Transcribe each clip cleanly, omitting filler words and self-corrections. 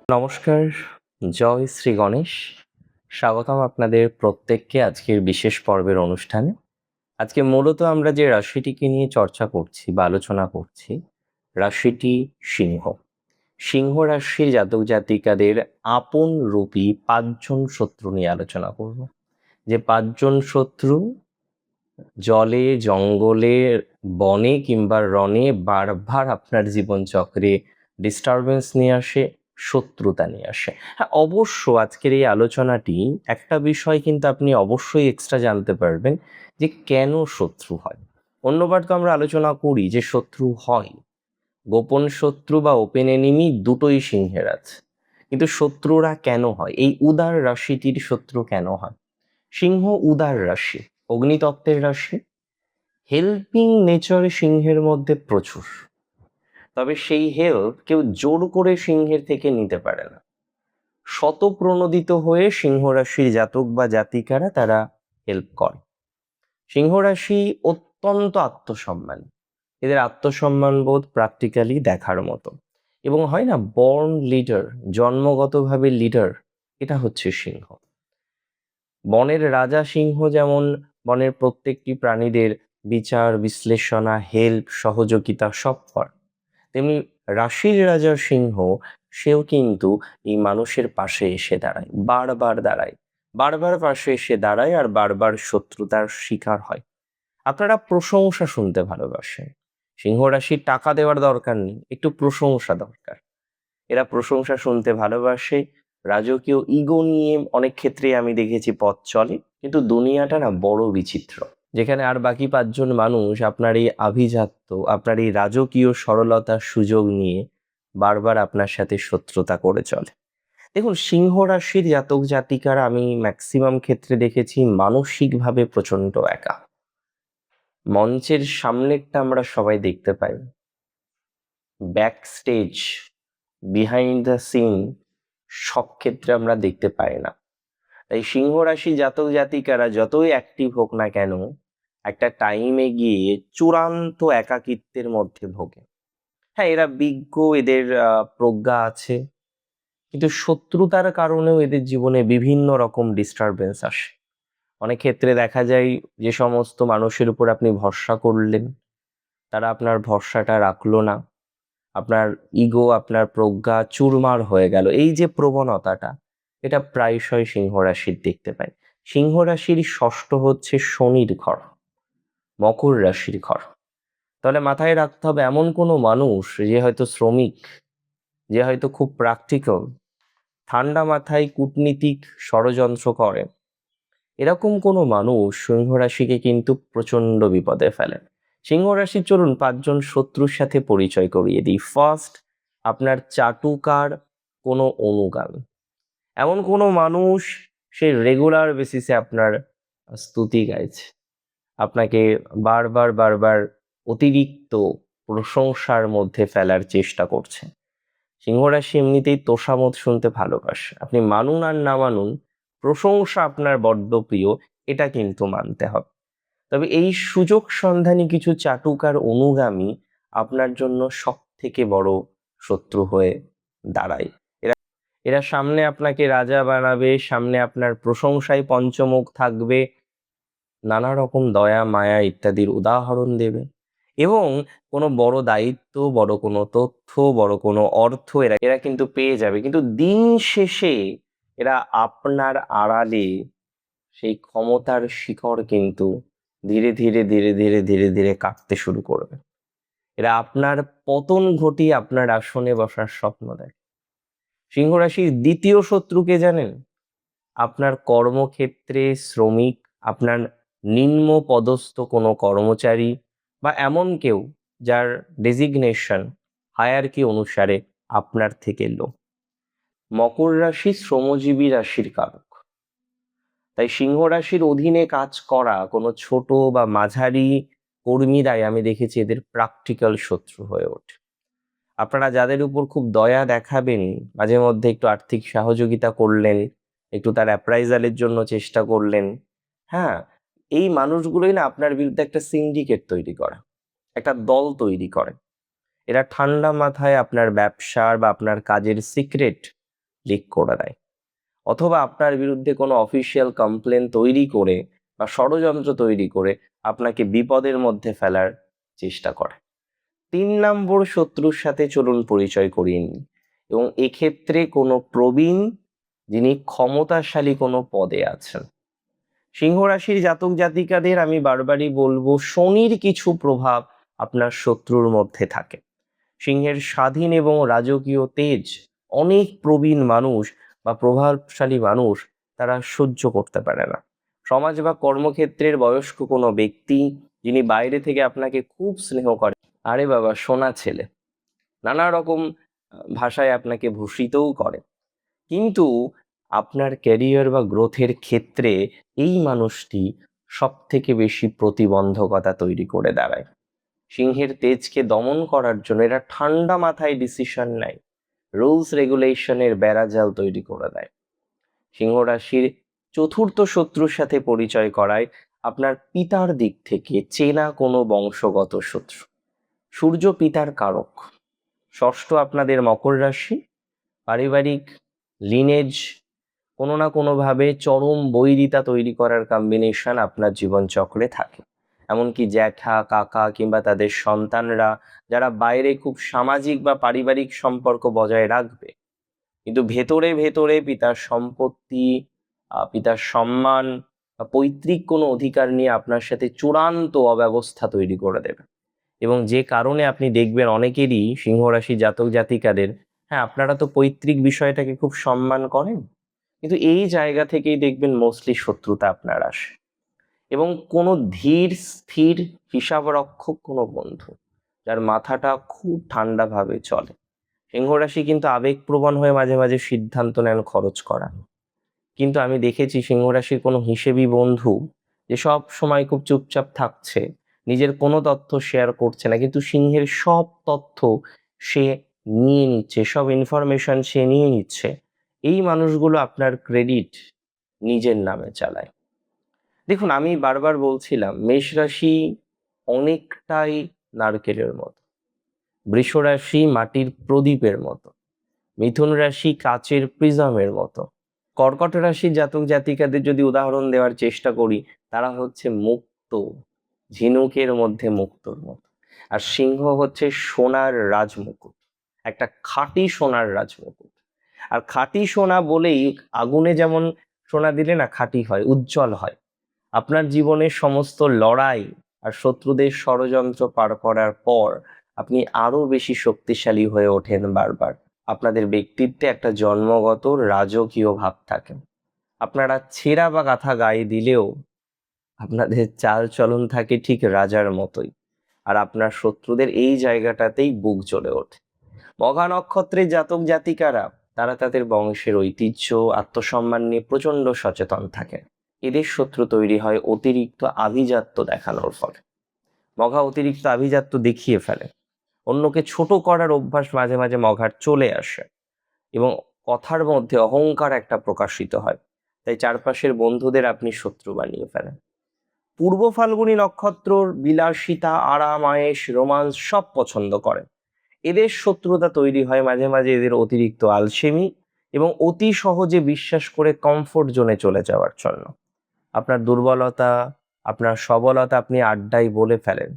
নমস্কার, জয় শ্রী গণেশ। স্বাগতম আপনাদের প্রত্যেককে আজকের বিশেষ পর্বের অনুষ্ঠানে। আজকে মূলত আমরা যে রাশিটিকে নিয়ে চর্চা করছি বা আলোচনা করছি, রাশিটি সিংহ। সিংহ রাশির জাতক জাতিকাদের আপন রূপী ৫ জন শত্রু নিয়ে আলোচনা করব। যে ৫ জন শত্রু জলে, জঙ্গলে, বনে কিংবা রণে বারবার আপনার জীবনচক্রে ডিস্টারবেন্স নিয়ে আসে, শত্রুতা নিয়ে আসে। হ্যাঁ, অবশ্য আজকের এই আলোচনাটি একটা বিষয় কিন্তু আপনি অবশ্যই এক্সট্রা জানতে পারবেন যে কেন শত্রু হয়। অন্যবার তো আমরা আলোচনা করি যে শত্রু হয়, গোপন শত্রু বা ওপেন এনিমি দুটোই সিংহের আছে, কিন্তু শত্রুরা কেন হয়? এই উদার রাশিটির শত্রু কেন হয়? সিংহ উদার রাশি, অগ্নিতত্ত্বের রাশি। হেল্পিং নেচার সিংহের মধ্যে প্রচুর, তবে সেই হেল্প কেউ জোর করে সিংহের থেকে নিতে পারে না। শতপ্রণোদিত হয়ে সিংহ রাশির জাতক বা জাতিকারা তারা হেল্প করে। সিংহ রাশি অত্যন্ত আত্মসম্মান, এদের আত্মসম্মান বোধ প্র্যাকটিক্যালি দেখার মতো। এবং হয় না, বর্ন লিডার, জন্মগতভাবে লিডার, এটা হচ্ছে সিংহ। বনের রাজা সিংহ যেমন বনের প্রত্যেকটি প্রাণীদের বিচার বিশ্লেষণা, হেল্প, সহযোগিতা সব করে, তেমনি রাশির রাজা সিংহ সেও কিন্তু এই মানুষের পাশে এসে দাঁড়ায়, বারবার দাঁড়ায়, বারবার পাশে এসে দাঁড়ায় আর বারবার শত্রুতার শিকার হয়। আপনারা প্রশংসা শুনতে ভালোবাসেন। সিংহ রাশির টাকা দেওয়ার দরকার নেই, একটু প্রশংসা দরকার। এরা প্রশংসা শুনতে ভালোবাসে। রাজকীয় ইগো নিয়ে অনেক ক্ষেত্রে আমি দেখেছি পথ চলে, কিন্তু দুনিয়াটা না বড় বিচিত্র, যেখানে আর বাকি ৫ জন মানুষ আপনার এই আভিজাত্য, আপনার এই রাজকীয় সরলতার সুযোগ নিয়ে বারবার আপনার সাথে শত্রুতা করে চলে। দেখুন, সিংহ রাশির জাতক জাতিকারা আমি ম্যাক্সিমাম ক্ষেত্রে দেখেছি মানসিকভাবে প্রচন্ড একা। মঞ্চের সামনেরটা আমরা সবাই দেখতে পাই, back stage, behind the scene সব ক্ষেত্রে আমরা দেখতে পাই না। তাই সিংহ রাশি জাতক জাতিকারা যতই অ্যাক্টিভ হোক না কেন, একটা টাইমে গিয়ে চূড়ান্ত একাকিত্বের মধ্যে ভোগে। হ্যাঁ, এরা বিজ্ঞ, এদের প্রজ্ঞা আছে, কিন্তু শত্রুতার কারণেও এদের জীবনে বিভিন্ন রকম ডিস্টারবেন্স আসে। অনেক ক্ষেত্রে দেখা যায় যে সমস্ত মানুষের উপর আপনি ভরসা করলেন, তারা আপনার ভরসাটা রাখলো না, আপনার ইগো, আপনার প্রজ্ঞা চুরমার হয়ে গেল। এই যে প্রবণতাটা, এটা প্রায়শই সিংহ রাশির দেখতে পাই। সিংহ রাশির ষষ্ঠ হচ্ছে শনির ঘর, মকর রাশির ঘর। তাহলে মাথায় রাখতে হবে, এমন কোনো মানুষ যে হয়তো শ্রমিক, যে হয়তো খুব প্র্যাকটিক্যাল, ঠান্ডা মাথায় কূটনীতিক ষড়যন্ত্র করে, এরকম কোনো মানুষ সিংহ রাশিকে কিন্তু প্রচন্ড বিপদে ফেলে। সিংহ রাশির চলুন ৫ জন শত্রুর সাথে পরিচয় করিয়ে দিই। ফার্স্ট, আপনার চাটুকার কোনো অনুগামী। এমন কোনো মানুষ, সে রেগুলার বেসিসে আপনার স্তুতি গাইছে, আপনাকে বারবার বারবার অতিরিক্ত প্রশংসার মধ্যে ফেলার চেষ্টা করছে। সিংহ রাশি এমনিতেই তোষামোদ শুনতে ভালোবাসে, আপনি মানুন আর না মানুন, প্রশংসা আপনার বড্ড প্রিয়, এটা কিন্তু মানতে হবে। তবে এই সুযোগ সন্ধানী কিছু চাটুকার অনুগামী আপনার জন্য সব থেকে বড় শত্রু হয়ে দাঁড়ায়। এরা এরা সামনে আপনাকে রাজা বানাবে, সামনে আপনার প্রশংসায় পঞ্চমুখ থাকবে, নানা রকম দয়া মায়া ইত্যাদির উদাহরণ দেবে, এবং কোনো বড় দায়িত্ব, বড় কোনো তথ্য, বড় কোনো অর্থ এরা এরা কিন্তু পেয়ে যাবে, কিন্তু দিন শেষে এরা আপনার আড়ালে সেই ক্ষমতার শিখর কিন্তু ধীরে ধীরে ধীরে ধীরে ধীরে ধীরে কাঁপতে শুরু করবে। এরা আপনার পতন ঘটিয়ে আপনার আসনে বসার স্বপ্ন দেখে। সিংহ রাশির দ্বিতীয় শত্রুকে জানেন? আপনার কর্মক্ষেত্রে শ্রমিক, আপনার নিম্ন পদস্থ কোনো কর্মচারী, বা এমন কেউ যার ডেজিগনেশন হায়ারকি অনুসারে আপনার থেকে লো। মকর রাশি শ্রমজীবী রাশির কারক, তাই সিংহ রাশির অধীনে কাজ করা কোনো ছোট বা মাঝারি কর্মীরাই আমি দেখেছি এদের প্র্যাকটিক্যাল শত্রু হয়ে ওঠে। আপনারা যাদের উপর খুব দয়া দেখাবেন, মাঝে মধ্যে একটু আর্থিক সহযোগিতা করলেন, একটু তার অ্যাপ্রাইজালের জন্য চেষ্টা করলেন, হ্যাঁ, এই মানুষগুলোই না আপনার বিরুদ্ধে একটা সিন্ডিকেট তৈরি করে, একটা দল তৈরি করে। এরা ঠান্ডা মাথায় আপনার ব্যবসার বা আপনার কাজের সিক্রেট লিক করে দেয়, অথবা আপনার বিরুদ্ধে কোনো অফিসিয়াল কমপ্লেন তৈরি করে বা ষড়যন্ত্র তৈরি করে আপনাকে বিপদের মধ্যে ফেলার চেষ্টা করে। 3 নম্বর শত্রুর সাথে চলুন পরিচয় করিয়ে নিই, এবং এক্ষেত্রে কোনো প্রবীণ যিনি ক্ষমতাশালী কোনো পদে আছেন। সিংহ রাশির জাতক জাতিকাদের আমি বারবারই বলবো, শনির কিছু প্রভাব আপনার শত্রুর মধ্যে থাকে। সিংহের স্বাধীন এবং রাজকীয় তেজ অনেক প্রবীণ মানুষ বা প্রভাবশালী মানুষ তারা সহ্য করতে পারে না। সমাজ বা কর্মক্ষেত্রের বয়স্ক কোনো ব্যক্তি যিনি বাইরে থেকে আপনাকে খুব স্নেহ করে, আরে বাবা সোনা ছেলে, নানা রকম ভাষায় আপনাকে ভূষিতও করে, কিন্তু আপনার ক্যারিয়ার বা গ্রোথের ক্ষেত্রে এই মানুষটি সব থেকে বেশি প্রতিবন্ধকতা তৈরি করে দাঁড়ায়। সিংহের তেজকে দমন করার জন্য এরা ঠান্ডা মাথায় ডিসিশন নেয়, রুলস রেগুলেশনের বেড়াজাল তৈরি করে দেয়। সিংহ রাশির চতুর্থ শত্রুর সাথে পরিচয় করায় আপনার পিতার দিক থেকে চেনা কোনো বংশগত শত্রু। সূর্য পিতার কারক, ষষ্ঠ আপনাদের মকর রাশি, পারিবারিক লিনেজ কোনো না কোনোভাবে চরম বৈরিতা তৈরি করার কম্বিনেশন আপনার জীবনচক্রে থাকে। এমনকি জ্যাঠা, কাকা কিংবা তাদের সন্তানরা যারা বাইরে খুব সামাজিক বা পারিবারিক সম্পর্ক বজায় রাখবে, কিন্তু ভেতরে ভেতরে পিতার সম্পত্তি, পিতার সম্মান বা পৈতৃক কোনো অধিকার নিয়ে আপনার সাথে চূড়ান্ত অব্যবস্থা তৈরি করে দেবে। এবং যে কারণে আপনি দেখবেন অনেকেরই, সিংহ রাশি জাতক জাতিকাদের, হ্যাঁ আপনারা তো পৈতৃক বিষয়টাকে খুব সম্মান করেন, কিন্তু এই জায়গা থেকেই দেখবেন মোস্টলি শত্রুতা আপনার আসে। এবং কোনো ধীর স্থির হিসাব রক্ষক কোনো বন্ধু যার মাথাটা খুব ঠান্ডাভাবে চলে। সিংহ রাশি কিন্তু আবেগপ্রবণ হয়ে মাঝে মাঝে সিদ্ধান্ত নেন খরচ করা, কিন্তু আমি দেখেছি সিংহ রাশির কোনো হিসেবি বন্ধু যে সব সময় খুব চুপচাপ থাকছে, নিজের কোনো তথ্য শেয়ার করছে না, কিন্তু সিংহের সব তথ্য সে নিয়ে নিচ্ছে, সব ইনফরমেশন সে নিয়ে নিচ্ছে, এই মানুষগুলো আপনার ক্রেডিট নিজের নামে চালায়। দেখুন, আমি বারবার বলছিলাম মেষ রাশি অনেকটাই নারকেলের মতো, বৃষ রাশি মাটির প্রদীপের মতো, মিথুন রাশি কাচের প্রিজমের মতো, কর্কট রাশির জাতক জাতিকাদের যদি উদাহরণ দেওয়ার চেষ্টা করি, তারা হচ্ছে মুক্ত, ঝিনুকের মধ্যে মুক্তর মতো। আর সিংহ হচ্ছে সোনার রাজমুকুট, একটা খাঁটি সোনার রাজমুকুট। আর খাঁটি সোনা বলেই আগুনে যেমন সোনা দিলে না খাঁটি হয়, উজ্জ্বল হয়, আপনার জীবনের সমস্ত লড়াই আর শত্রুদের ষড়যন্ত্র পার করার পর আপনি আরো বেশি শক্তিশালী হয়ে ওঠেন বারবার। আপনাদের ব্যক্তিত্বে একটা জন্মগত রাজকীয় ভাব থাকে। আপনারা ছেঁড়া বা গাঁথা গায়ে দিলেও আপনাদের চাল চলন থাকে ঠিক রাজার মতোই, আর আপনার শত্রুদের এই জায়গাটাতেই বুক জ্বলে ওঠে। মঘা নক্ষত্রের জাতক জাতিকারা তারা তাদের বংশের ঐতিহ্য, আত্মসম্মান নিয়ে প্রচন্ড সচেতন থাকে। এদের শত্রু তৈরি হয় অতিরিক্ত আভিজাত্য দেখানোর ফলে। মঘা অতিরিক্ত আভিজাত্য দেখিয়ে ফেলে, অন্যকে ছোট করার অভ্যাস মাঝে মাঝে মঘার চলে আসে, এবং কথার মধ্যে অহংকার একটা প্রকাশিত হয়, তাই চারপাশের বন্ধুদের আপনি শত্রু বানিয়ে ফেলেন। পূর্ব ফাল্গুনী নক্ষত্রর বিলাসিতা, আরাম, আয়েশ, রোমান্স সব পছন্দ করে। এদের শত্রুতা তৈরি হয় মাঝে মাঝে এদের অতিরিক্ত আলসেমি এবং অতি সহজে বিশ্বাস করে কমফোর্ট জোনে চলে যাওয়ার জন্য। আপনার দুর্বলতা, আপনার সবলতা আপনি আড্ডায় বলে ফেলেন,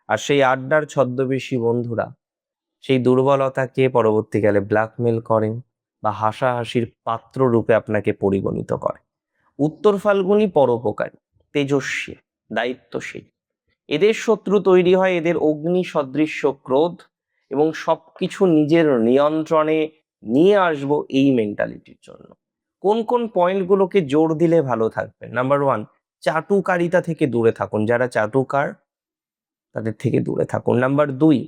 আর সেই আড্ডার ছদ্মবেশী বন্ধুরা সেই দুর্বলতাকে পরবর্তীকালে ব্ল্যাকমেল করেন বা হাসাহাসির পাত্র রূপে আপনাকে পরিগণিত করে। উত্তর ফাল্গুনী পরোপকারী, তেজস্বী, দায়িত্বশীল। এদের শত্রু তৈরি হয় এদের অগ্নি সদৃশ্য ক্রোধ এবং সবকিছু নিজের নিয়ন্ত্রণে নিয়ে আসবো এই মেন্টালিটির জন্য। কোন কোন পয়েন্টগুলোকে জোর দিলে ভালো থাকবে? নাম্বার 1, চাটুকারিতা থেকে দূরে থাকুন, যারা চাটুকার তাদের থেকে দূরে থাকুন। নাম্বার 2,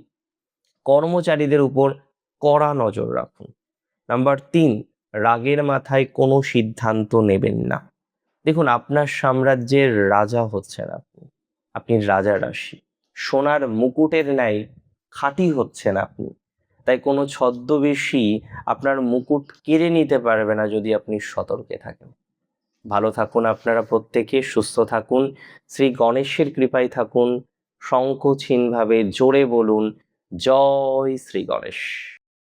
কর্মচারীদের উপর কড়া নজর রাখুন। নাম্বার 3, রাগের মাথায় কোনো সিদ্ধান্ত নেবেন না। দেখুন, আপনার সাম্রাজ্যের রাজা হচ্ছেন আপনি, আপনি রাজা রাশি, সোনার মুকুটের ন্যায় খাঁটি হচ্ছেন আপনি, তাই কোনো ছদ্মবেশী আপনার মুকুট কেড়ে নিতে পারবে না যদি আপনি সতর্কে থাকেন। ভালো থাকুন আপনারা প্রত্যেকে, সুস্থ থাকুন, শ্রী গণেশের কৃপায় থাকুন, সংকোচহীনভাবে জোরে বলুন জয় শ্রী গণেশ।